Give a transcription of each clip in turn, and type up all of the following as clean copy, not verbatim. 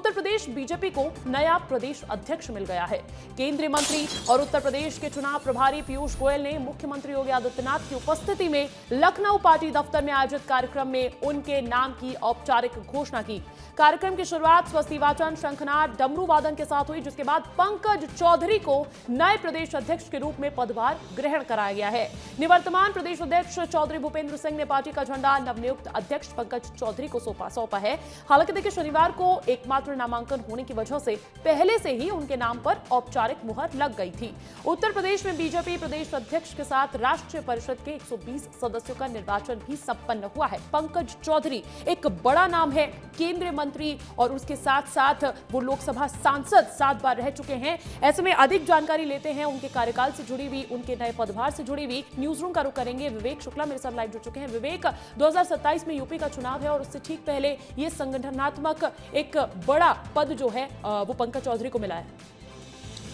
Uttar Pradesh BJP को नया प्रदेश अध्यक्ष मिल गया है। केंद्रीय मंत्री और उत्तर प्रदेश के चुनाव प्रभारी पीयूष गोयल ने मुख्यमंत्री योगी आदित्यनाथ की उपस्थिति में लखनऊ पार्टी दफ्तर में आयोजित कार्यक्रम में उनके नाम की औपचारिक घोषणा की। कार्यक्रम की शुरुआत स्वस्ति वाचन, शंखनाद, डमरू वादन के साथ हुई, जिसके बाद पंकज चौधरी को नए प्रदेश अध्यक्ष के रूप में पदभार ग्रहण कराया गया है। निवर्तमान प्रदेश अध्यक्ष चौधरी भूपेंद्र सिंह ने पार्टी का झंडा नवनियुक्त अध्यक्ष पंकज चौधरी को सौंपा है। हालांकि देखिए, शनिवार को एकमात्र नामांकन होने की वजह से पहले से ही उनके नाम पर औपचारिक मुहर लग गई थी। उत्तर प्रदेश में बीजेपी प्रदेश अध्यक्ष के साथ राष्ट्रीय परिषद के 120 सदस्यों का निर्वाचन भी संपन्न हुआ है। पंकज चौधरी एक बड़ा नाम है, केंद्रीय मंत्री और उसके साथ साथ वो लोकसभा सांसद 7 बार रह चुके हैं। ऐसे में अधिक जानकारी लेते हैं उनके कार्यकाल से जुड़ी हुई, उनके नए पदभार से जुड़ी हुई। न्यूज रूम का रुख करेंगे। विवेक शुक्ला मेरे साथ लाइव जुड़ चुके हैं। विवेक, 2027 में यूपी का चुनाव है और उससे ठीक पहले ये संगठनात्मक एक बड़ा पद जो है वो पंकज चौधरी को मिला है।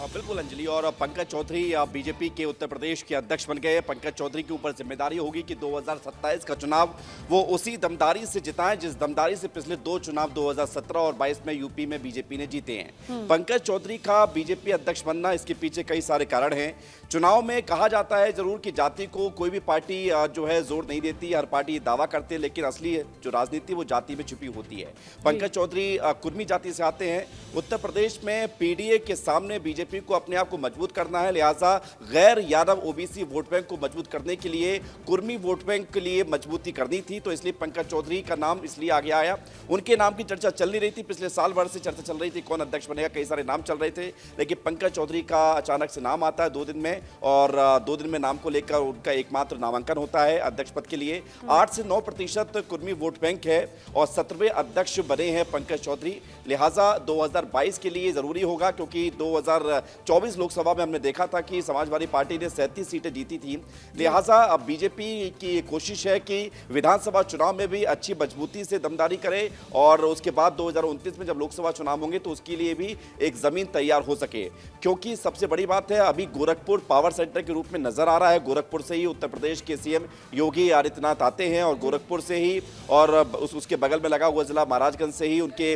बिल्कुल अंजलि, और पंकज चौधरी बीजेपी के उत्तर प्रदेश के अध्यक्ष बन गए। पंकज चौधरी के ऊपर जिम्मेदारी होगी कि 2027 का चुनाव वो उसी दमदारी से जिताएं जिस दमदारी से पिछले 2 चुनाव 2017 और 22 में यूपी में बीजेपी ने जीते हैं। पंकज चौधरी का बीजेपी अध्यक्ष बनना, इसके पीछे कई सारे कारण हैं। चुनाव में कहा जाता है जरूर कि जाति को कोई भी पार्टी जो है जोर नहीं देती, हर पार्टी दावा करते हैं, लेकिन असली जो राजनीति वो जाति में छिपी होती है। पंकज चौधरी कुर्मी जाति से आते हैं। उत्तर प्रदेश में पीडीए के सामने बीजेपी को अपने आप को मजबूत करना है, लिहाजा गैर यादव ओबीसी वोट बैंक को मजबूत करने के लिए कुर्मी वोट बैंक के लिए मजबूती करनी थी, तो इसलिए पंकज चौधरी का नाम इसलिए आगे आया। उनके नाम की चर्चा चल नहीं रही थी, पिछले साल भर से चर्चा चल रही थी कौन अध्यक्ष बनेगा, कई सारे नाम चल रहे थे, लेकिन पंकज चौधरी का अचानक से नाम आता है 2 दिन में, और 2 दिन में नाम को लेकर उनका एकमात्र नामांकन होता है अध्यक्ष पद के लिए। 8 से 9% कुर्मी वोट बैंक है और 17वें अध्यक्ष बने हैं पंकज चौधरी। लिहाजा 2022 के लिए जरूरी होगा, क्योंकि 2024 लोकसभा में हमने देखा था कि समाजवादी पार्टी ने 37 सीटें जीती थी। लिहाजा अब बीजेपी की कोशिश है कि विधानसभा चुनाव में भी अच्छी मजबूती से दमदारी करे और उसके बाद 2029 में जब लोकसभा चुनाव होंगे तो उसके लिए भी एक जमीन तैयार हो सके। क्योंकि सबसे बड़ी बात है, अभी गोरखपुर पावर सेंटर के रूप में नजर आ रहा है। गोरखपुर से ही उत्तर प्रदेश के सीएम योगी आदित्यनाथ आते हैं और गोरखपुर से ही और उसके बगल में लगा हुआ जिला महाराजगंज से ही उनके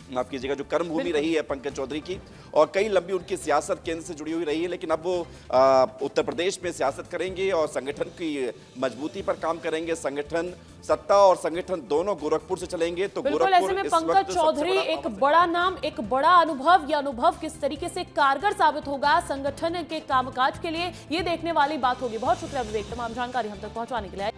माफ कीजिएगा जो कर्मभूमि रही है पंकज चौधरी की, और कई लंबी उनकी सियासत केंद्र से जुड़ी हुई रही है। लेकिन अब वो उत्तर प्रदेश में सियासत करेंगे और संगठन की मजबूती पर काम करेंगे। संगठन, सत्ता और संगठन दोनों गोरखपुर से चलेंगे, तो गोरखपुर ऐसे में पंकज चौधरी एक बड़ा नाम, एक बड़ा अनुभव, यह अनुभव किस तरीके से कारगर साबित होगा संगठन के कामकाज के लिए, ये देखने वाली बात होगी। बहुत शुक्रिया विवेक, तमाम जानकारी हम तक पहुंचाने के लिए।